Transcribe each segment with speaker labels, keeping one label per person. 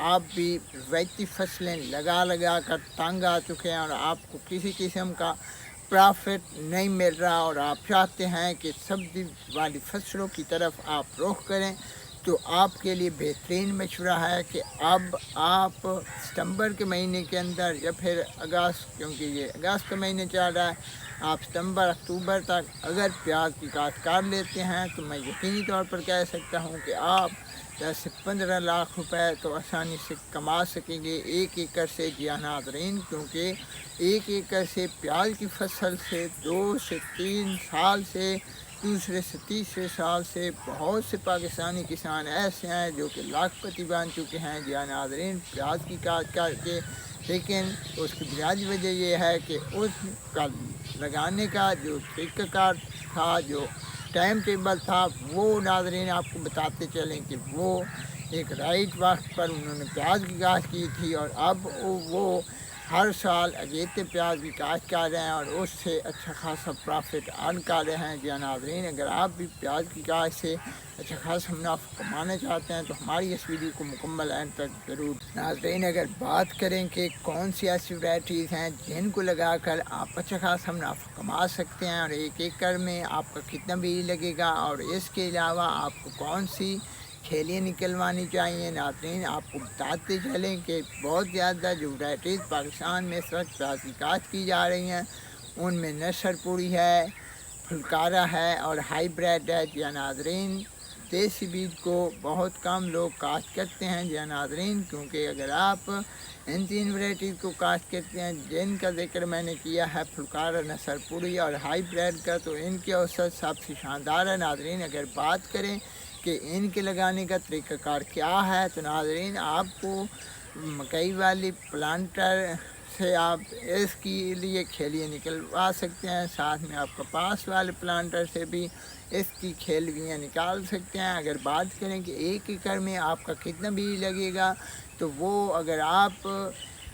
Speaker 1: आप भी रवायती फसलें लगा कर तंग आ चुके हैं और आपको किसी किस्म का प्रॉफिट नहीं मिल रहा और आप चाहते हैं कि सब्ज़ी वाली फसलों की तरफ आप रुख करें, तो आपके लिए बेहतरीन मशवरा है कि अब आप सितंबर के महीने के अंदर या फिर अगस्त, क्योंकि ये अगस्त का महीने चल रहा है, आप सितंबर अक्टूबर तक अगर प्याज की काश्त कर लेते हैं तो मैं यकीनी तौर पर कह सकता हूँ कि आप 10 से 15 लाख रुपए तो आसानी से कमा सकेंगे एक एकड़ से। जी हाँ नाज़रीन, क्योंकि एक एकड़ से प्याज की फसल से 2 से 3 साल से दूसरे से तीसरे साल से बहुत से पाकिस्तानी किसान ऐसे हैं जो कि लाखपति बन चुके हैं। जी हाँ नाज़रीन, प्याज की काश्त करके, लेकिन उसकी बुनियादी वजह यह है कि उसका लगाने का जो तरीक़ाकार था, जो टाइम टेबल था, वो नाज़रीन आपको बताते चलें कि वो एक राइट वक्त पर उन्होंने प्याज की काश्त की थी और अब वो हर साल अगेते प्याज की काश्त कर रहे हैं और उससे अच्छा खासा प्रॉफिट अर्न कर रहे हैं। जी नाज़रीन, अगर आप भी प्याज की काश्त से अच्छा खासा मुनाफा कमाना चाहते हैं तो हमारी इस वीडियो को मुकम्मल एंड तक ज़रूर। नाज़रीन, अगर बात करें कि कौन सी ऐसी वैराइटीज़ हैं जिनको लगाकर आप अच्छा खासा मुनाफा कमा सकते हैं और एक एकड़ में आपका कितना बीज लगेगा और इसके अलावा आपको कौन सी खेलियाँ निकलवानी चाहिए, नाज़रीन आपको बताते चलें कि बहुत ज़्यादा जो वैराइटीज़ पाकिस्तान में इस वक्त प्याज की काश्त की जा रही हैं उनमें नसरपुरी है, फुलकारा है और हाईब्रिड है। जी नाज़रीन, देसी बीज को बहुत कम लोग काश्त करते हैं। जी नाज़रीन, क्योंकि अगर आप इन 3 वैराइटीज़ को काश्त करते हैं जिनका जिक्र मैंने किया है, फुलकारा, नसरपुरी और हाईब्रिड का, तो इनके औसत सबसे शानदार है। नाज़रीन, अगर बात करें कि इनके लगाने का तरीक़ाकार क्या है, तो नाज़रीन आपको मकई वाली प्लांटर से आप इसके लिए खेलियाँ निकलवा सकते हैं, साथ में आप कपास वाले प्लांटर से भी इसकी खेलियाँ निकाल सकते हैं। अगर बात करें कि एक एकड़ में आपका कितना बीज लगेगा, तो वो अगर आप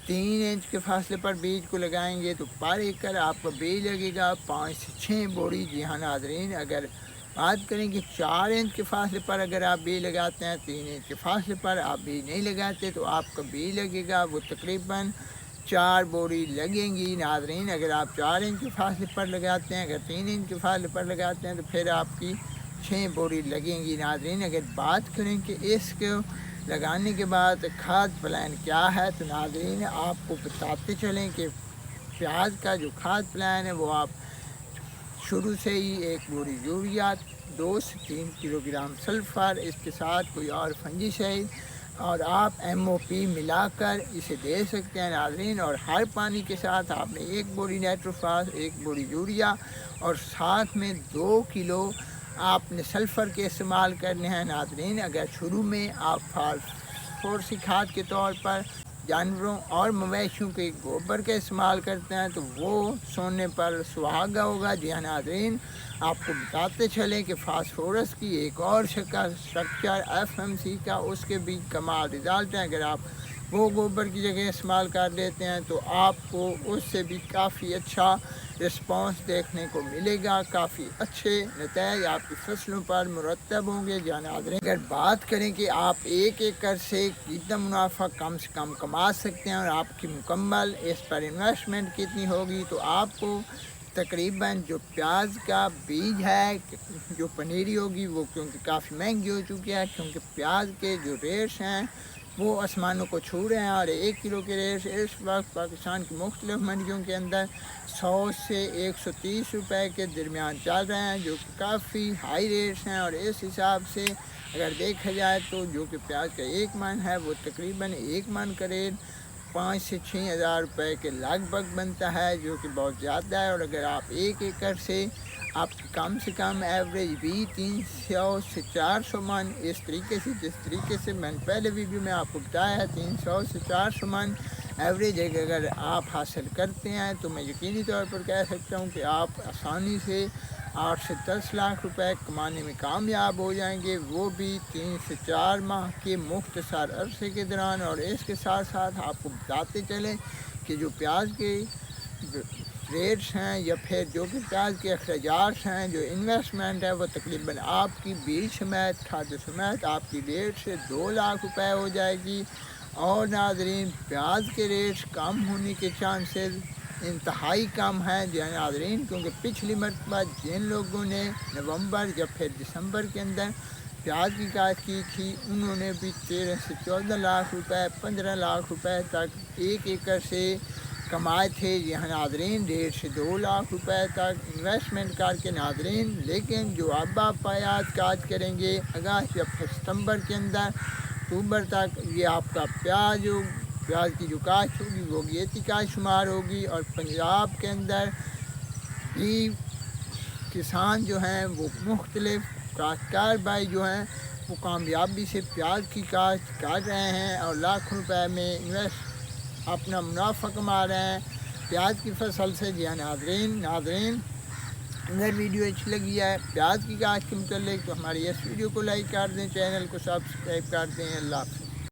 Speaker 1: 3 इंच के फासले पर बीज को लगाएंगे तो पर एकड़ आपका बीज लगेगा 5 से 6 बोरी। जी हाँ नाज़रीन, अगर बात करें कि 4 इंच के फासले पर अगर आप बीज लगाते हैं, 3 इंच के फासले पर आप बीज नहीं लगाते तो आपका बीज लगेगा वो तकरीबन 4 बोरी लगेंगी। नाज़रीन, अगर आप 4 इंच के फासले पर लगाते हैं, अगर 3 इंच के फासले पर लगाते हैं तो फिर आपकी 6 बोरी लगेंगी। नाज़रीन, अगर बात करें कि इसको लगाने के बाद खाद प्लान क्या है, तो नाज़रीन आपको बताते चलें कि प्याज का जो खाद प्लान है वो आप शुरू से ही 1 बोरी यूरिया, 2 से 3 किलोग्राम सल्फ़र, इसके साथ कोई और फंजीसाइड और आप MOP मिलाकर इसे दे सकते हैं। नाज़रीन, और हर पानी के साथ आपने 1 बोरी नाइट्रोफास, 1 बोरी यूरिया और साथ में 2 किलो आपने सल्फ़र के इस्तेमाल करने हैं। नाज़रीन, अगर शुरू में आप फास्फोरसी खाद के तौर पर जानवरों और मवेशियों के गोबर का इस्तेमाल करते हैं तो वो सोने पर सुहागा होगा। जी हाँ नाज़रीन, आपको बताते चलें कि फास्फोरस की एक और स्ट्रक्चर FMC का, उसके भी कमाल रिजल्ट हैं। अगर आप वो गोबर की जगह इस्तेमाल कर लेते हैं तो आपको उससे भी काफ़ी अच्छा रिस्पांस देखने को मिलेगा, काफ़ी अच्छे नतीजे आपकी फसलों पर मुरतब होंगे। जी नाज़रीन, अगर बात करें कि आप एक एकड़ से कितना मुनाफा कम से कम कमा सकते हैं और आपकी मुकम्मल इस पर इन्वेस्टमेंट कितनी होगी, तो आपको तकरीबन जो प्याज का बीज है, जो पनीरी होगी वो क्योंकि काफ़ी महंगी हो चुकी है, क्योंकि प्याज के जो रेट्स हैं वो आसमानों को छू रहे हैं और 1 किलो के रेट इस वक्त पाकिस्तान की मुख्तलिफ मंडियों के अंदर 100 से 130 रुपए के दरमियान चल रहे हैं, जो कि काफ़ी हाई रेट्स हैं। और इस हिसाब से अगर देखा जाए तो जो कि प्याज का 1 मन है वो तकरीबन 1 मन का रेट 5 से 6 हज़ार रुपये के लगभग बनता है, जो कि बहुत ज़्यादा है। और अगर आप 1 एकड़ से आपकी कम से कम एवरेज भी 300 से 400 मन, इस तरीके से जिस तरीके से मैंने पहले वीडियो में आपको बताया है, 300 से 400 मन एवरेज अगर आप हासिल करते हैं तो मैं यकीनी तौर पर कह सकता हूं कि आप आसानी से 8 से 10 लाख रुपए कमाने में कामयाब हो जाएंगे, वो भी 3 से 4 माह के मुख्तसर अरसे के दौरान। और इसके साथ साथ आपको बताते चलें कि जो प्याज के रेट्स हैं या फिर जो कि प्याज के अखराजात हैं, जो इन्वेस्टमेंट है वो तकरीबन आपकी बीज समेत, खाद समेत आपकी रेट से 2 लाख रुपए हो जाएगी। اور ناظرین پیاز کے ریٹ کم ہونے کے چانسز انتہائی کم ہیں جی ناظرین، کیونکہ پچھلی مرتبہ جن لوگوں نے نومبر یا پھر دسمبر کے اندر پیاز کی کاشت کی تھی انہوں نے بھی 13 سے 14 لاکھ روپے 15 لاکھ روپے تک ایک ایکڑ سے کمائے تھے جی ناظرین، 1.5 سے 2 لاکھ روپے تک انویسٹمنٹ کر کے ناظرین۔ لیکن جو اب آپ پیاز کاشت کریں گے اگست یا ستمبر کے اندر اکتوبر تک، یہ آپ کا پیاز کی جو کاشت ہوگی وہ اگیتی کاشت شمار ہوگی، اور پنجاب کے اندر بھی کسان جو ہیں وہ مختلف کاشتکار بھائی جو ہیں وہ کامیابی سے پیاز کی کاشت کر رہے ہیں اور لاکھوں روپے میں اپنا منافع کما رہے ہیں پیاز کی فصل سے جی ناظرین۔ اگر ویڈیو اچھی لگی ہے پیاز کی کاشت کے متعلق تو ہماری اس ویڈیو کو لائک کر دیں، چینل کو سبسکرائب کر دیں۔ اللہ حافظ۔